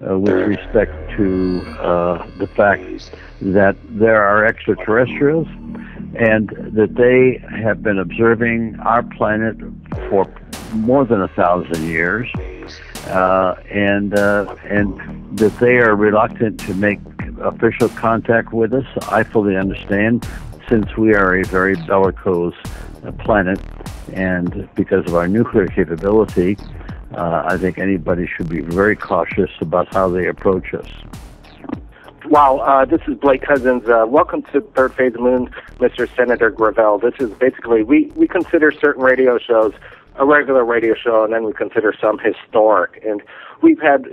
with respect to the fact that there are extraterrestrials and that they have been observing our planet for more than 1,000 years, and that they are reluctant to make official contact with us. I fully understand, since we are a very bellicose planet, and because of our nuclear capability, I think anybody should be very cautious about how they approach us. Wow, this is Blake Cousins. Welcome to Third Phase of the Moon, Mr. Senator Gravel. This is basically, we consider certain radio shows a regular radio show, and then we consider some historic. And we've had,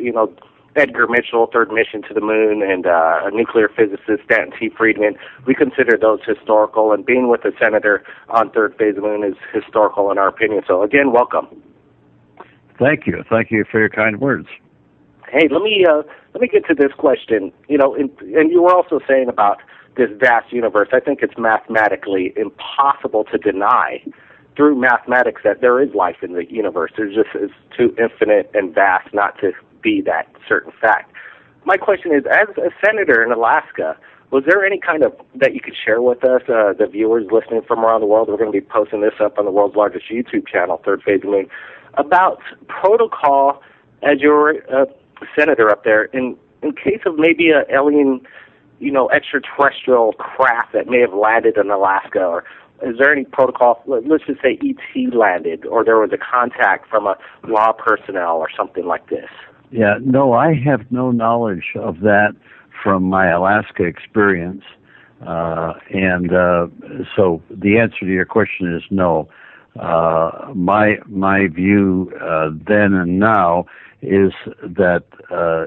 Edgar Mitchell, Third Mission to the Moon, and a nuclear physicist, Stanton T. Friedman. We consider those historical, and being with the senator on Third Phase of the Moon is historical in our opinion. So, again, welcome. Thank you. Thank you for your kind words. Hey, let me get to this question. And you were also saying about this vast universe. I think it's mathematically impossible to deny through mathematics that there is life in the universe. It's too infinite and vast not to be that certain fact. My question is, as a senator in Alaska, was there any kind of that you could share with us, the viewers listening from around the world? We're going to be posting this up on the world's largest YouTube channel, Third Phase of the Moon, about protocol as your senator up there in case of maybe an alien, extraterrestrial craft that may have landed in Alaska, or is there any protocol? Let's just say ET landed, or there was a contact from a law personnel or something like this. Yeah, no, I have no knowledge of that from my Alaska experience, and so the answer to your question is no. My view then and now is that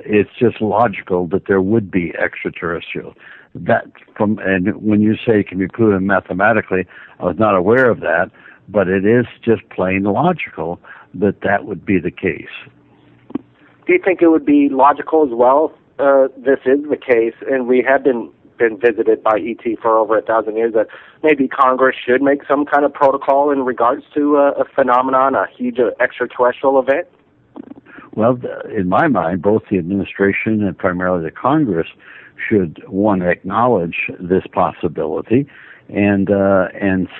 it's just logical that there would be extraterrestrial. And when you say it can be proven mathematically, I was not aware of that, but it is just plain logical that would be the case. Do you think it would be logical as well? This is the case, and we have been visited by ET for over 1,000 years, that maybe Congress should make some kind of protocol in regards to a phenomenon, a huge extraterrestrial event? Well, in my mind, both the administration and primarily the Congress should, one, acknowledge this possibility and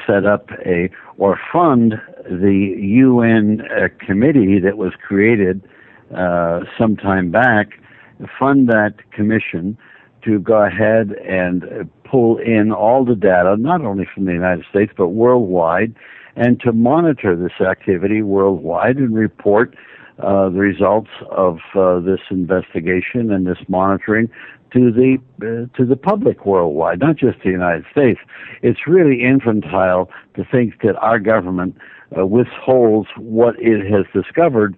set up or fund the UN committee that was created some time back, fund that commission to go ahead and pull in all the data, not only from the United States, but worldwide, and to monitor this activity worldwide and report the results of this investigation and this monitoring to the public worldwide, not just the United States. It's really infantile to think that our government withholds what it has discovered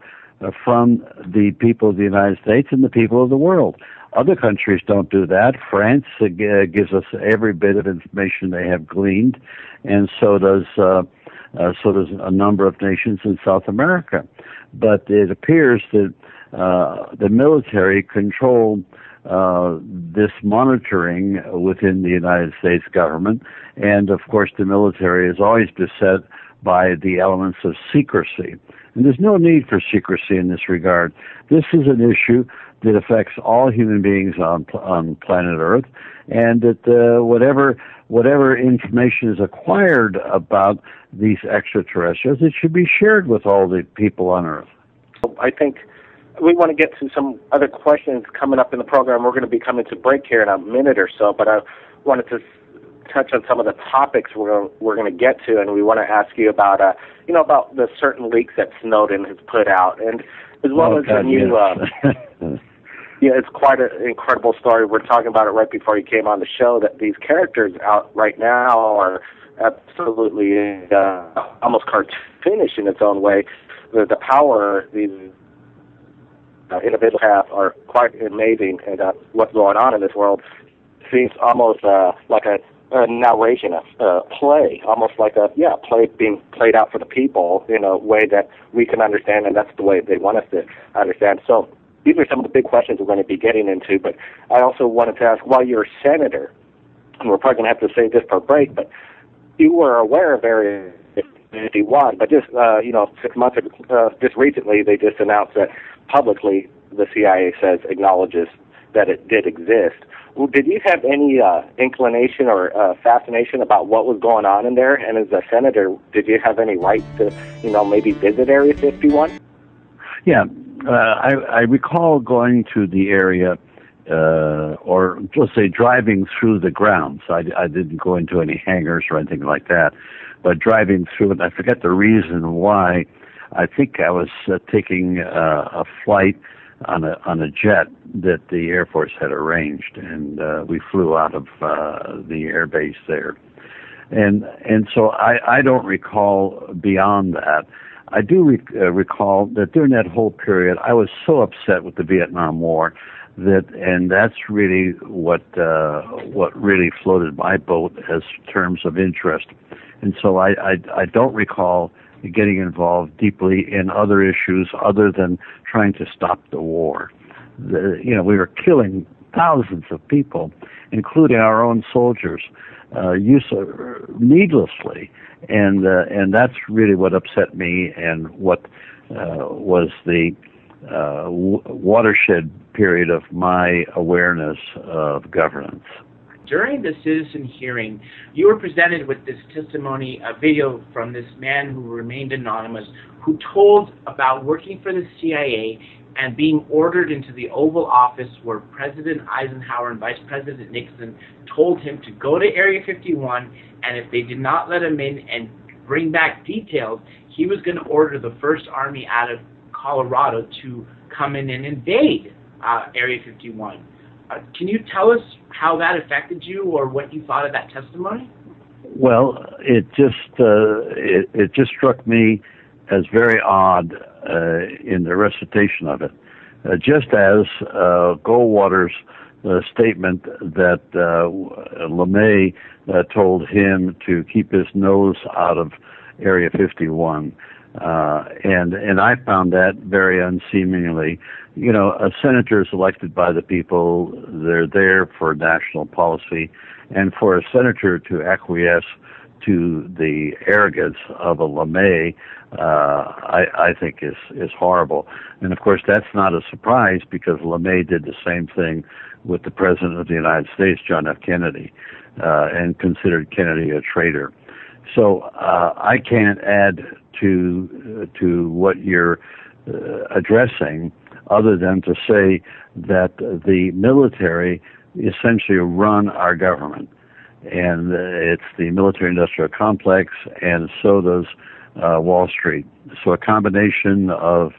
from the people of the United States and the people of the world. Other countries don't do that. France gives us every bit of information they have gleaned, and so does a number of nations in South America. But it appears that the military control this monitoring within the United States government, and of course the military is always beset by the elements of secrecy. And there's no need for secrecy in this regard. This is an issue that affects all human beings on planet Earth, and that whatever information is acquired about these extraterrestrials, it should be shared with all the people on Earth. I think we want to get to some other questions coming up in the program. We're going to be coming to break here in a minute or so, but I wanted to touch on some of the topics we're going to get to, and we want to ask you about about the certain leaks that Snowden has put out, and as well as the new. Yeah, it's quite an incredible story. We're talking about it right before you came on the show, that these characters out right now are absolutely almost cartoonish in its own way. The power these individuals have are quite amazing, and what's going on in this world seems almost like a narration, a play, almost like a play being played out for the people in a way that we can understand, and that's the way they want us to understand. So these are some of the big questions we're going to be getting into, but I also wanted to ask, while you're a senator, and we're probably going to have to save this for a break, but you were aware of Area 51, but just 6 months ago, just recently, they just announced that publicly the CIA says acknowledges that it did exist. Well, did you have any inclination or fascination about what was going on in there? And as a senator, did you have any right to, maybe visit Area 51? Yeah, I recall going to the area, or let's say driving through the grounds. I didn't go into any hangars or anything like that, but driving through it. I forget the reason why. I think I was taking a flight on a jet that the Air Force had arranged, and we flew out of the air base there. And so I don't recall beyond that. I do recall that during that whole period, I was so upset with the Vietnam War and that's really what really floated my boat as terms of interest. And so I don't recall getting involved deeply in other issues other than trying to stop the war. We were killing thousands of people, including our own soldiers, needlessly, and that's really what upset me and what was the watershed period of my awareness of governance. During the citizen hearing, you were presented with this testimony, a video from this man who remained anonymous, who told about working for the CIA and being ordered into the Oval Office where President Eisenhower and Vice President Nixon told him to go to Area 51, and if they did not let him in and bring back details, he was going to order the First Army out of Colorado to come in and invade Area 51. Can you tell us how that affected you or what you thought of that testimony? Well, it just struck me as very odd in the recitation of it. Just as Goldwater's statement that LeMay told him to keep his nose out of Area 51. And I found that very unseemly. A senator is elected by the people. They're there for national policy. And for a senator to acquiesce to the arrogance of a LeMay, I think is horrible. And of course, that's not a surprise because LeMay did the same thing with the President of the United States, John F. Kennedy, and considered Kennedy a traitor. So I can't add to what you're addressing other than to say that the military essentially run our government. And it's the military-industrial complex, and so does Wall Street. So a combination of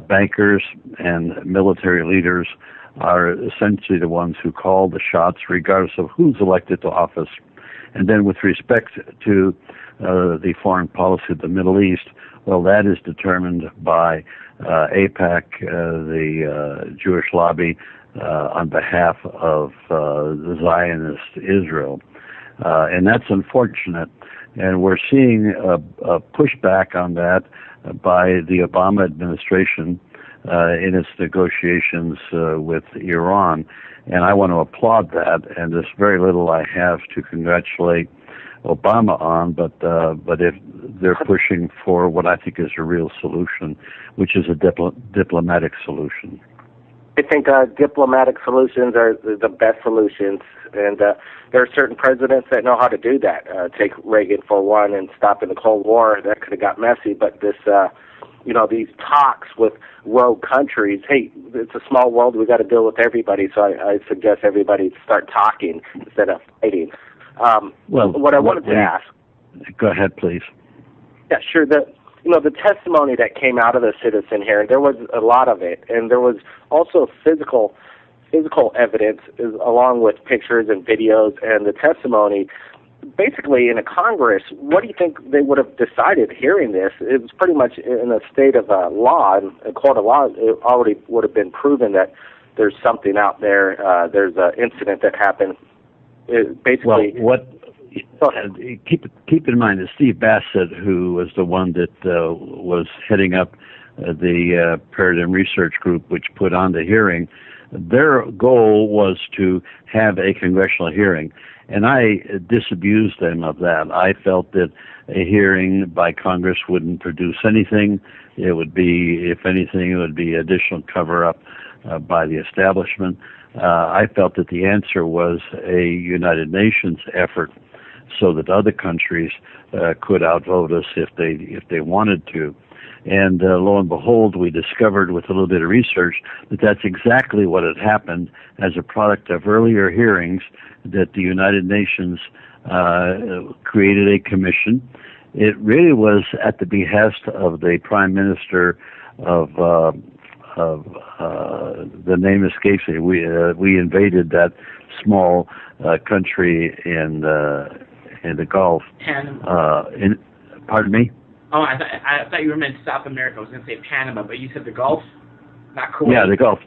bankers and military leaders are essentially the ones who call the shots, regardless of who's elected to office. And then with respect to the foreign policy of the Middle East, well, that is determined by AIPAC, the Jewish lobby, on behalf of the Zionist Israel. And that's unfortunate. And we're seeing a pushback on that by the Obama administration in its negotiations with Iran. And I want to applaud that. And there's very little I have to congratulate Obama on, but if they're pushing for what I think is a real solution, which is a diplomatic solution. I think diplomatic solutions are the best solutions, and there are certain presidents that know how to do that. Take Reagan for one, and stopping the Cold War. That could have got messy, but this, these talks with rogue countries. Hey, it's a small world. We got to deal with everybody. So I suggest everybody start talking instead of fighting. What I wanted to ask. Go ahead, please. Yeah, sure. The testimony that came out of the citizen hearing, there was a lot of it, and there was also physical evidence along with pictures and videos and the testimony. Basically, in a Congress, what do you think they would have decided hearing this? It was pretty much in a state of law, and a court of law, it already would have been proven that there's something out there. There's an incident that happened. Keep in mind that Steve Bassett, who was the one that was heading up the Paradigm Research Group, which put on the hearing, their goal was to have a congressional hearing, and I disabused them of that. I felt that a hearing by Congress wouldn't produce anything. It would be, if anything, it would be additional cover-up by the establishment. I felt that the answer was a United Nations effort so that other countries could outvote us if they wanted to. And lo and behold, we discovered with a little bit of research that that's exactly what had happened as a product of earlier hearings, that the United Nations created a commission. It really was at the behest of the Prime Minister of the name escapes me. We invaded that small country in the Gulf. Panama. Pardon me? Oh, I thought you were meant South America. I was going to say Panama, but you said the Gulf, not Kuwait. Yeah, the Gulf.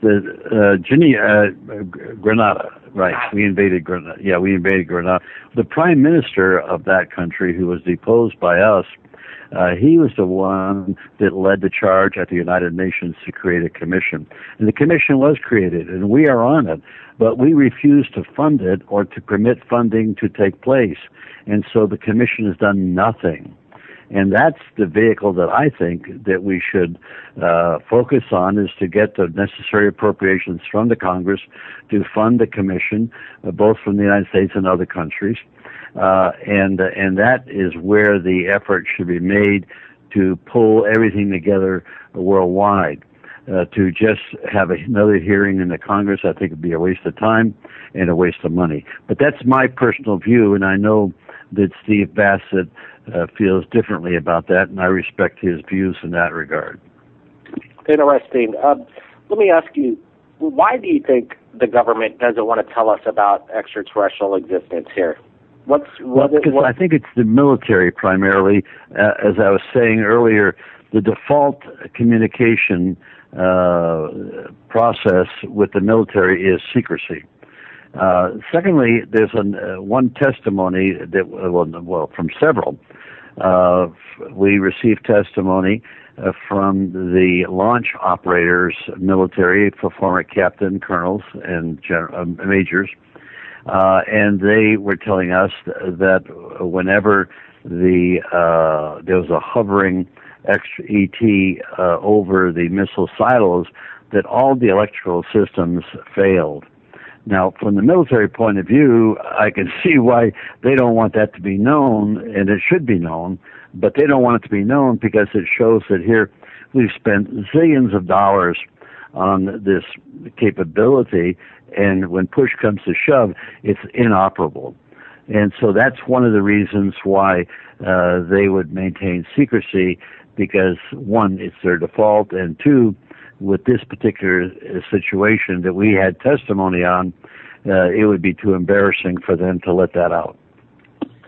Grenada. Right. We invaded Grenada. Yeah, we invaded Grenada. The Prime Minister of that country, who was deposed by us, he was the one that led the charge at the United Nations to create a commission. And the commission was created, and we are on it. But we refused to fund it or to permit funding to take place. And so the commission has done nothing. And that's the vehicle that I think that we should focus on, is to get the necessary appropriations from the Congress to fund the commission, both from the United States and other countries. And that is where the effort should be made to pull everything together worldwide. To just have another hearing in the Congress, I think would be a waste of time and a waste of money. But that's my personal view, and I know that Steve Bassett feels differently about that, and I respect his views in that regard. Interesting. Let me ask you, why do you think the government doesn't want to tell us about extraterrestrial existence here? Because I think it's the military primarily. As I was saying earlier, the default communication process with the military is secrecy. Secondly, there's one testimony that, well, from several. We received testimony from the launch operators, military, for former captain, colonels, and majors, and they were telling us that whenever there was a hovering ET over the missile silos, that all the electrical systems failed. Now, from the military point of view, I can see why they don't want that to be known, and it should be known, but they don't want it to be known because it shows that here we've spent zillions of dollars on this capability, and when push comes to shove, it's inoperable. And so that's one of the reasons why they would maintain secrecy, because one, it's their default, and two, with this particular situation that we had testimony on, it would be too embarrassing for them to let that out.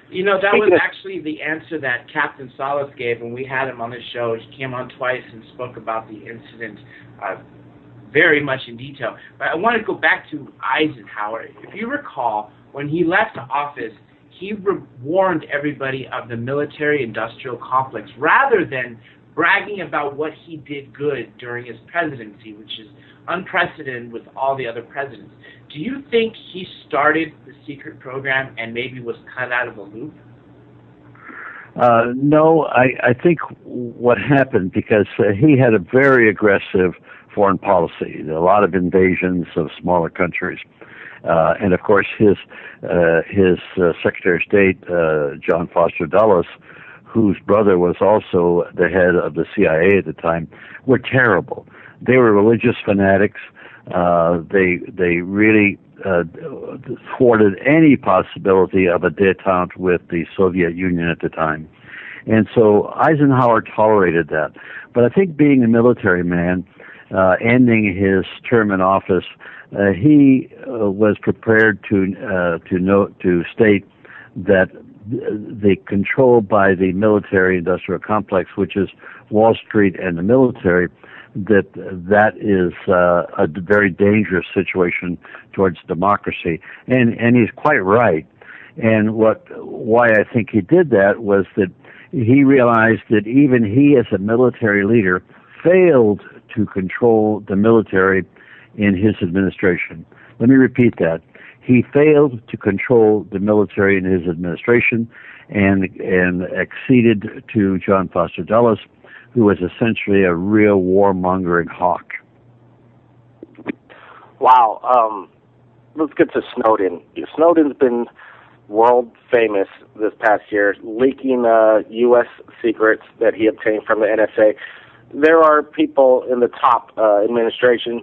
You know, that was actually the answer that Captain Solace gave when we had him on the show. He came on twice and spoke about the incident very much in detail. But I want to go back to Eisenhower. If you recall, when he left office, he warned everybody of the military-industrial complex rather than bragging about what he did good during his presidency, which is unprecedented with all the other presidents. Do you think he started the secret program and maybe was cut out of the loop? No, I think what happened, because he had a very aggressive foreign policy, a lot of invasions of smaller countries. And of course, his Secretary of State, John Foster Dulles, whose brother was also the head of the CIA at the time, were terrible. They were religious fanatics. They really thwarted any possibility of a détente with the Soviet Union at the time. And so Eisenhower tolerated that. But I think being a military man, ending his term in office, he was prepared to state that the control by the military-industrial complex, which is Wall Street and the military, that is a very dangerous situation towards democracy, and he's quite right. And why I think he did that was that he realized that even he, as a military leader, failed to control the military in his administration. Let me repeat that. He failed to control the military in his administration and acceded to John Foster Dulles, who was essentially a real warmongering hawk. Wow. Let's get to Snowden. Snowden's been world famous this past year, leaking U.S. secrets that he obtained from the NSA. There are people in the top administration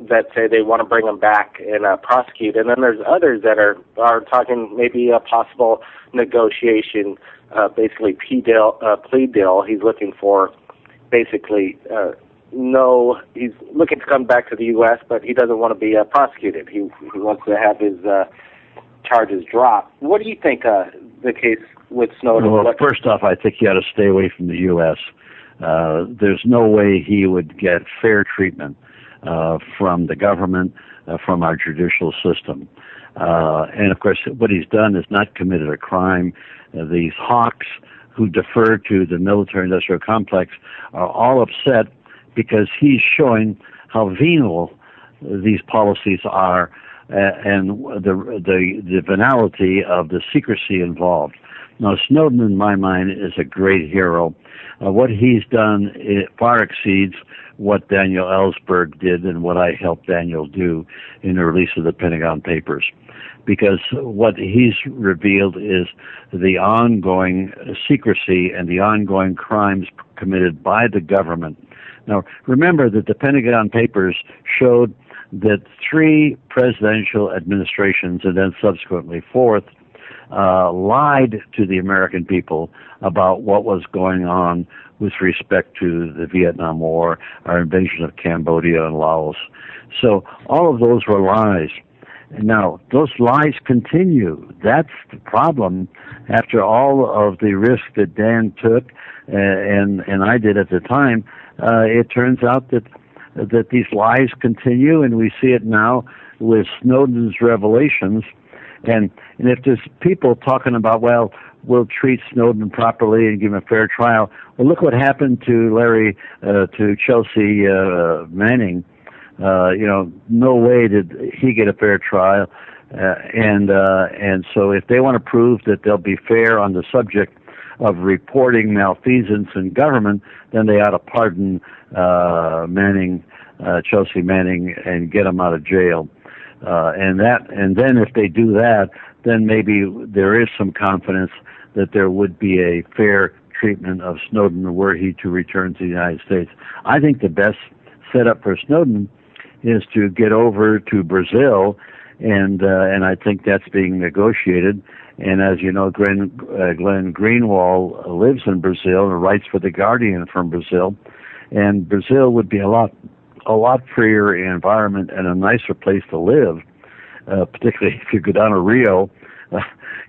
that say they want to bring him back and prosecute, and then there's others that are talking maybe a possible negotiation, basically plea deal. He's looking for basically he's looking to come back to the U.S., but he doesn't want to be prosecuted. He wants to have his charges dropped. What do you think the case with Snowden? Well, first off, I think he ought to stay away from the U.S. There's no way he would get fair treatment from the government, from our judicial system. And, of course, what he's done is not committed a crime. These hawks who defer to the military-industrial complex are all upset because he's showing how venal these policies are and the venality of the secrecy involved. Now, Snowden, in my mind, is a great hero. What he's done far exceeds what Daniel Ellsberg did and what I helped Daniel do in the release of the Pentagon Papers. Because what he's revealed is the ongoing secrecy and the ongoing crimes committed by the government. Now, remember that the Pentagon Papers showed that 3 presidential administrations, and then subsequently 4th, lied to the American people about what was going on with respect to the Vietnam War, our invasion of Cambodia and Laos. So all of those were lies. Now, those lies continue. That's the problem. After all of the risk that Dan took and I did at the time, it turns out that these lies continue, and we see it now with Snowden's revelations. And if there's people talking about, well, we'll treat Snowden properly and give him a fair trial, well, look what happened to Chelsea Manning. No way did he get a fair trial. And so if they want to prove that they'll be fair on the subject of reporting malfeasance in government, then they ought to pardon Chelsea Manning, and get him out of jail. And then if they do that, then maybe there is some confidence that there would be a fair treatment of Snowden were he to return to the United States. I think the best setup for Snowden is to get over to Brazil, and I think that's being negotiated. And as you know, Glenn Greenwald lives in Brazil and writes for The Guardian from Brazil, and Brazil would be a lot freer environment and a nicer place to live, particularly if you go down to Rio.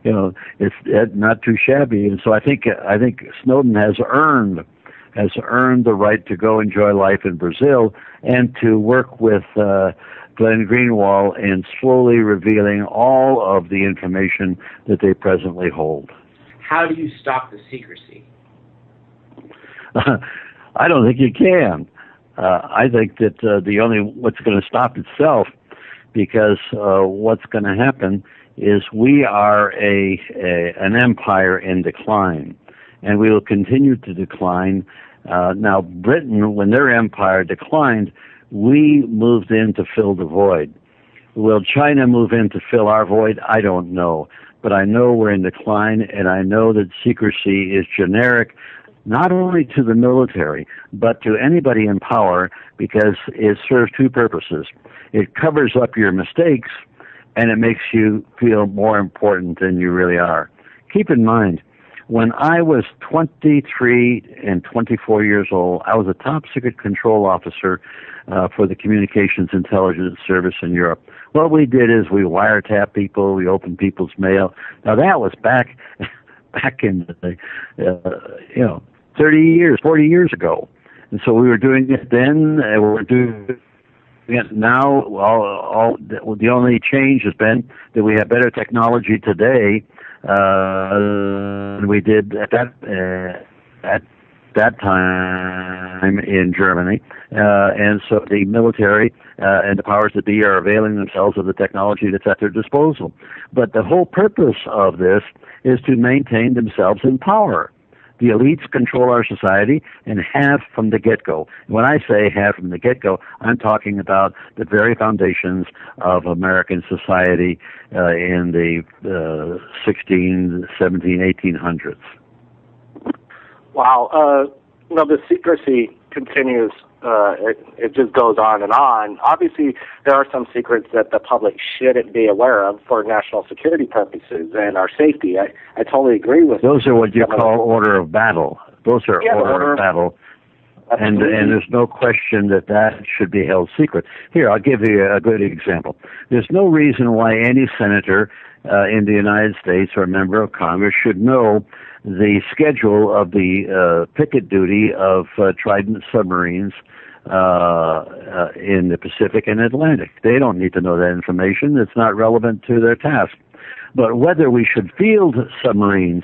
It's not too shabby. And so I think Snowden has earned the right to go enjoy life in Brazil and to work with Glenn Greenwald in slowly revealing all of the information that they presently hold. How do you stop the secrecy? I don't think you can. I think that what's going to stop itself, because what's going to happen is we are an empire in decline, and we will continue to decline. Now, Britain, when their empire declined, we moved in to fill the void. Will China move in to fill our void? I don't know. But I know we're in decline, and I know that secrecy is generic, not only to the military, but to anybody in power, because it serves 2 purposes. It covers up your mistakes, and it makes you feel more important than you really are. Keep in mind, when I was 23 and 24 years old, I was a top secret control officer for the Communications Intelligence Service in Europe. What we did is we wiretapped people, we opened people's mail. Now that was back in the 30 years, 40 years ago. And so we were doing it then, and we're doing it now. The only change has been that we have better technology today than we did at that time in Germany, and so the military and the powers that be are availing themselves of the technology that's at their disposal. But the whole purpose of this is to maintain themselves in power. The elites control our society and have from the get-go. When I say have from the get-go, I'm talking about the very foundations of American society in the 16, 17, 1800s. Wow. The secrecy continues. It just goes on and on. Obviously, there are some secrets that the public shouldn't be aware of for national security purposes and our safety. I totally agree with those are what you call order of battle. Those are order of battle. And there's no question that should be held secret. Here, I'll give you a good example. There's no reason why any senator in the United States or a member of Congress should know the schedule of the picket duty of Trident submarines in the Pacific and Atlantic. They don't need to know that information. It's not relevant to their task. But whether we should field submarines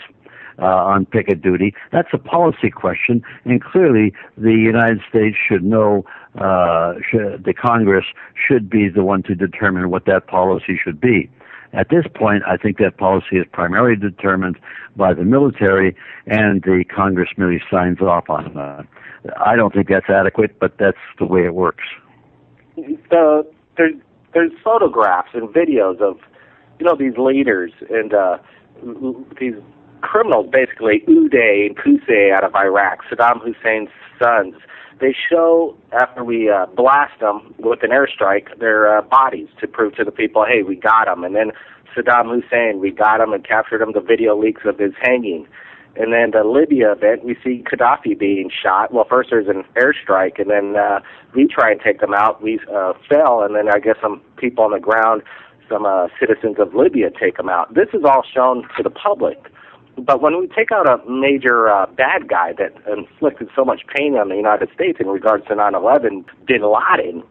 on picket duty, that's a policy question, and clearly the United States should know, the Congress should be the one to determine what that policy should be. At this point, I think that policy is primarily determined by the military, and the Congress merely signs off on that. I don't think that's adequate, but that's the way it works. There's photographs and videos of, these leaders and these criminals, basically Uday and Qusay out of Iraq, Saddam Hussein's sons. They show, after we blast them with an airstrike, their bodies to prove to the people, hey, we got them. And then Saddam Hussein, we got him and captured him, the video leaks of his hanging. And then the Libya event, we see Gaddafi being shot. Well, first there's an airstrike, and then we try and take them out. We fell, and then I guess some people on the ground, some citizens of Libya take them out. This is all shown to the public. But when we take out a major bad guy that inflicted so much pain on the United States in regards to 9/11, Bin Laden,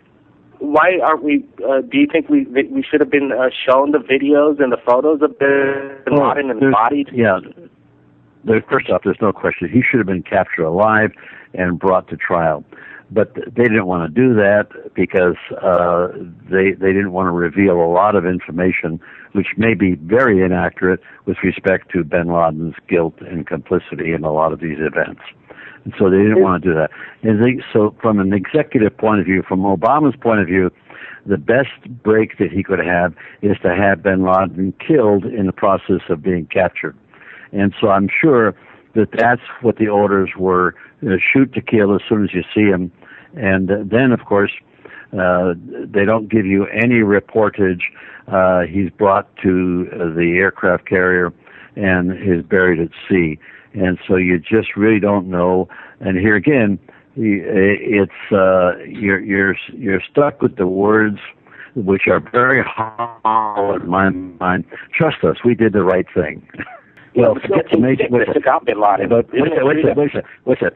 why aren't we? Do you think we should have been shown the videos and the photos of Bin Laden and bodied? Yeah. First off, there's no question. He should have been captured alive and brought to trial. But they didn't want to do that because they didn't want to reveal a lot of information which may be very inaccurate with respect to bin Laden's guilt and complicity in a lot of these events. And so they didn't want to do that. And so from an executive point of view, from Obama's point of view, the best break that he could have is to have bin Laden killed in the process of being captured. And so I'm sure that that's what the orders were, shoot to kill as soon as you see him. And then, of course, they don't give you any reportage. He's brought to the aircraft carrier and is buried at sea. And so you just really don't know. And here again, it's you're stuck with the words which are very hollow in my mind. Trust us, we did the right thing. Well, forget the major.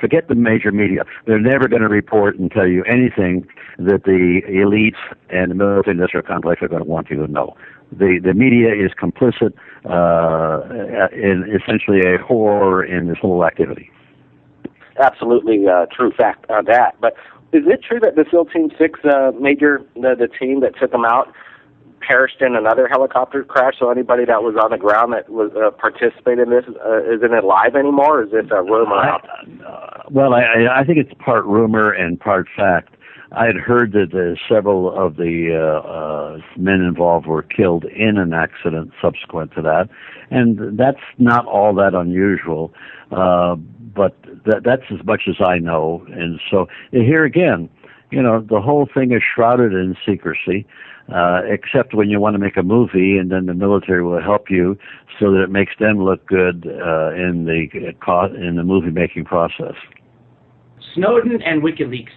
Forget the major media. They're never going to report and tell you anything that the elites and the military-industrial complex are going to want you to know. The media is complicit in essentially a horror in this whole activity. Absolutely true fact on that. But is it true that the SEAL Team 6 the team that took them out, perished in another helicopter crash? So anybody that was on the ground that was participated in this isn't alive anymore? Or is this a rumor? Well, I think it's part rumor and part fact. I had heard that several of the men involved were killed in an accident subsequent to that, and that's not all that unusual. But that's as much as I know. And so here again, the whole thing is shrouded in secrecy. Except when you want to make a movie, and then the military will help you so that it makes them look good in the movie-making process. Snowden and WikiLeaks,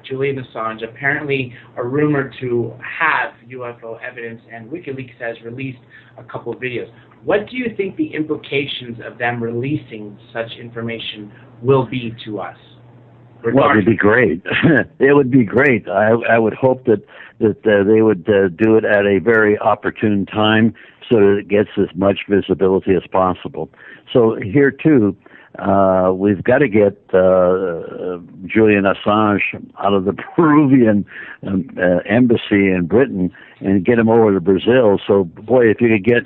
Julian Assange, apparently are rumored to have UFO evidence, and WikiLeaks has released a couple of videos. What do you think the implications of them releasing such information will be to us? Well, it'd be great. It would be great. I would hope that they would do it at a very opportune time so that it gets as much visibility as possible. So here, too, we've got to get Julian Assange out of the Peruvian embassy in Britain and get him over to Brazil. So, boy, if you could get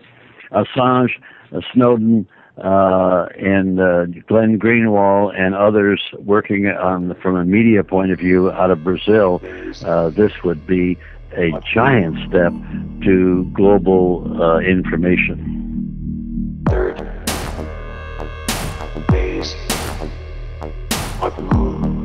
Assange, Snowden, and Glenn Greenwald and others working on from a media point of view out of Brazil, this would be a giant step to global information. Third phase of moon